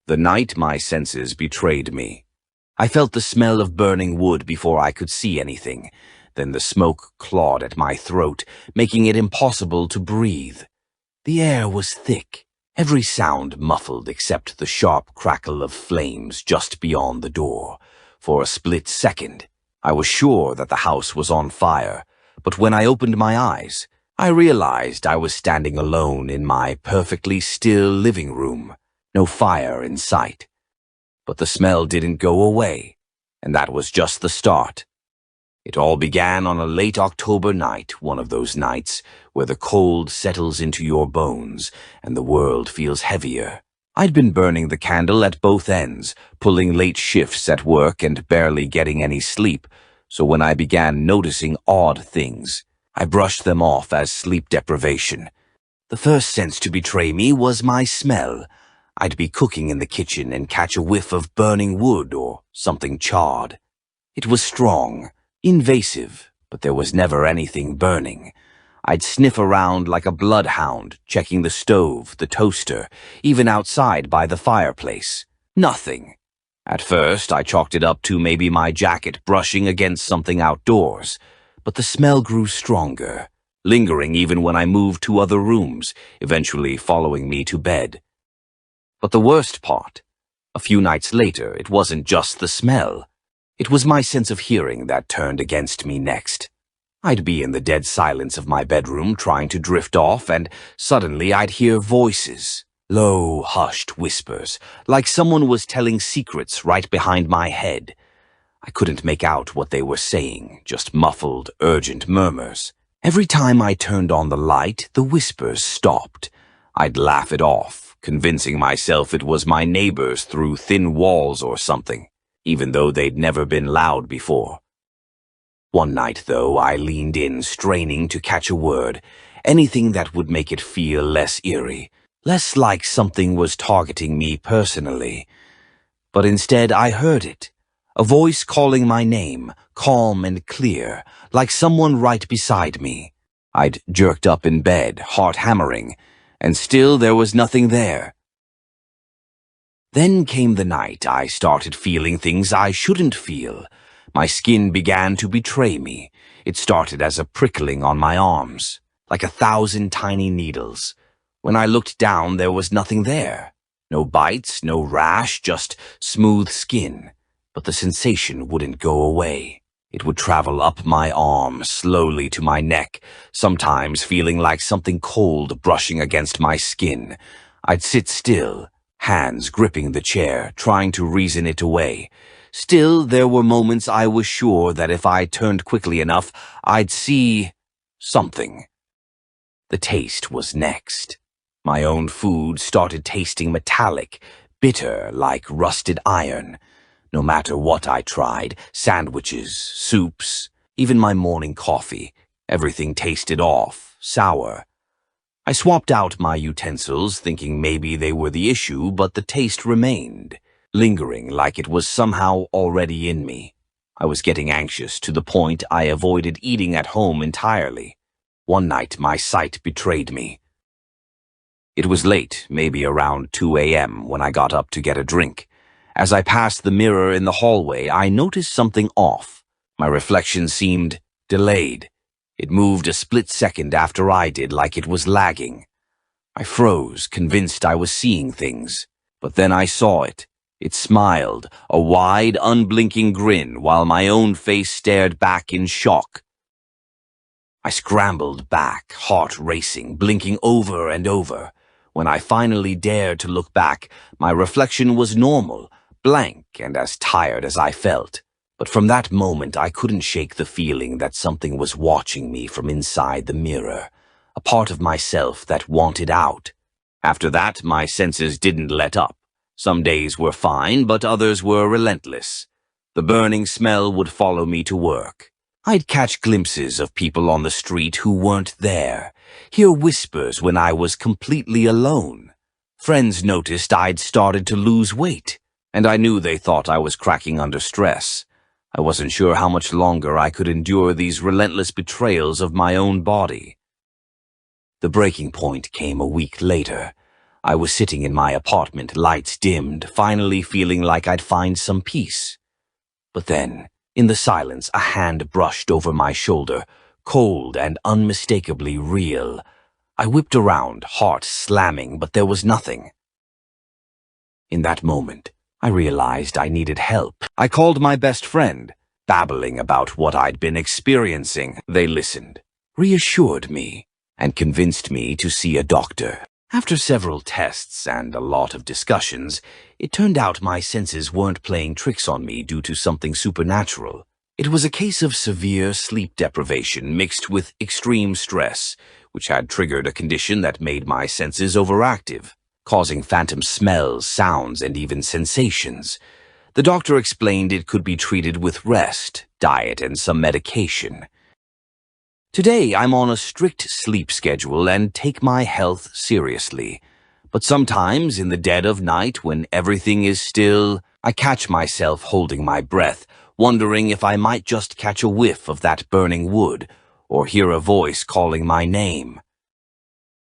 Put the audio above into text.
The night my senses betrayed me. I felt the smell of burning wood before I could see anything. Then the smoke clawed at my throat, making it impossible to breathe. The air was thick, every sound muffled except the sharp crackle of flames just beyond the door. For a split second, I was sure that the house was on fire, but when I opened my eyes, I realized I was standing alone in my perfectly still living room, no fire in sight. But the smell didn't go away, and that was just the start. It all began on a late October night, one of those nights where the cold settles into your bones and the world feels heavier. I'd been burning the candle at both ends, pulling late shifts at work and barely getting any sleep, so when I began noticing odd things, I brushed them off as sleep deprivation. The first sense to betray me was my smell. I'd be cooking in the kitchen and catch a whiff of burning wood or something charred. It was strong, invasive, but there was never anything burning. I'd sniff around like a bloodhound, checking the stove, the toaster, even outside by the fireplace. Nothing. At first, I chalked it up to maybe my jacket brushing against something outdoors, but the smell grew stronger, lingering even when I moved to other rooms, eventually following me to bed. But the worst part, a few nights later, it wasn't just the smell. It was my sense of hearing that turned against me next. I'd be in the dead silence of my bedroom trying to drift off, and suddenly I'd hear voices, low, hushed whispers, like someone was telling secrets right behind my head. I couldn't make out what they were saying, just muffled, urgent murmurs. Every time I turned on the light, the whispers stopped. I'd laugh it off, convincing myself it was my neighbors through thin walls or something, even though they'd never been loud before. One night, though, I leaned in, straining to catch a word, anything that would make it feel less eerie, less like something was targeting me personally. But instead I heard it, a voice calling my name, calm and clear, like someone right beside me. I'd jerked up in bed, heart hammering, and still there was nothing there. Then came the night I started feeling things I shouldn't feel. My skin began to betray me. It started as a prickling on my arms, like 1,000 tiny needles. When I looked down, there was nothing there. No bites, no rash, just smooth skin. But the sensation wouldn't go away. It would travel up my arm, slowly to my neck, sometimes feeling like something cold brushing against my skin. I'd sit still, hands gripping the chair, trying to reason it away. Still, there were moments I was sure that if I turned quickly enough, I'd see something. The taste was next. My own food started tasting metallic, bitter like rusted iron. No matter what I tried, sandwiches, soups, even my morning coffee, everything tasted off, sour. I swapped out my utensils, thinking maybe they were the issue, but the taste remained, lingering like it was somehow already in me. I was getting anxious to the point I avoided eating at home entirely. One night my sight betrayed me. It was late, maybe around 2 a.m., when I got up to get a drink. As I passed the mirror in the hallway, I noticed something off. My reflection seemed delayed. It moved a split second after I did, like it was lagging. I froze, convinced I was seeing things. But then I saw it. It smiled, a wide, unblinking grin, while my own face stared back in shock. I scrambled back, heart racing, blinking over and over. When I finally dared to look back, my reflection was normal, blank and as tired as I felt. But from that moment, I couldn't shake the feeling that something was watching me from inside the mirror, a part of myself that wanted out. After that, my senses didn't let up. Some days were fine, but others were relentless. The burning smell would follow me to work. I'd catch glimpses of people on the street who weren't there, hear whispers when I was completely alone. Friends noticed I'd started to lose weight, and I knew they thought I was cracking under stress. I wasn't sure how much longer I could endure these relentless betrayals of my own body. The breaking point came a week later. I was sitting in my apartment, lights dimmed, finally feeling like I'd find some peace. But then, in the silence, a hand brushed over my shoulder, cold and unmistakably real. I whipped around, heart slamming, but there was nothing. In that moment, I realized I needed help. I called my best friend, babbling about what I'd been experiencing. They listened, reassured me, and convinced me to see a doctor. After several tests and a lot of discussions, it turned out my senses weren't playing tricks on me due to something supernatural. It was a case of severe sleep deprivation mixed with extreme stress, which had triggered a condition that made my senses overactive, causing phantom smells, sounds, and even sensations. The doctor explained it could be treated with rest, diet, and some medication. Today, I'm on a strict sleep schedule and take my health seriously. But sometimes, in the dead of night, when everything is still, I catch myself holding my breath, wondering if I might just catch a whiff of that burning wood, or hear a voice calling my name.